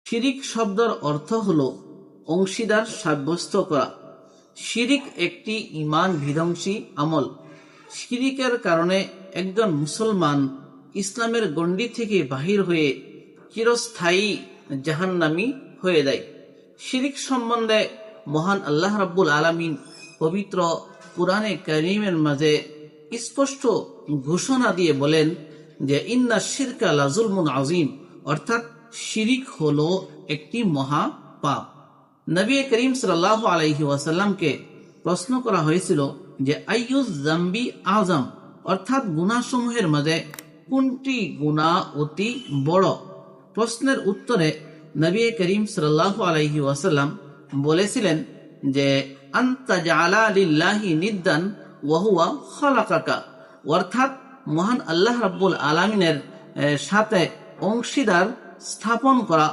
শিরিক শব্দের অর্থ হলো অংশীদার সাব্যস্ত করা। শিরিক একটি ঈমান বিধ্বংসী আমল। শিরিকের কারণে একজন মুসলমান ইসলামের গণ্ডি থেকে বাহির হয়ে চিরস্থায়ী জাহান্নামী হয়ে যায়। শিরিক সম্বন্ধে মহান আল্লাহ রাব্বুল আলামিন পবিত্র কুরআনে কারীমের মাঝে স্পষ্ট ঘোষণা দিয়ে বলেন যে ইন্না শিরকা লাযুলমুন আযীম, অর্থাৎ শিরিক হলো একটি মহা পাপ। নবী করিম সাল্লাল্লাহু আলাইহি ওয়াসাল্লামকে প্রশ্ন করা হয়েছিল যে আইয়ুজ যামবি আযম, অর্থাৎ গুনাহসমূহের মাঝে কোনটি গুনাহ অতি বড়। প্রশ্নের উত্তরে নবী করিম সাল্লাল্লাহু আলাইহি ওয়াসাল্লাম বলেছিলেন যে আনতা জাআলা লিল্লাহি নিদ্দান ওয়া হুয়া খালাকাকা, অর্থাৎ মহান আল্লাহ রাব্বুল আলামিনের সাথে অংশীদার স্থাপন করা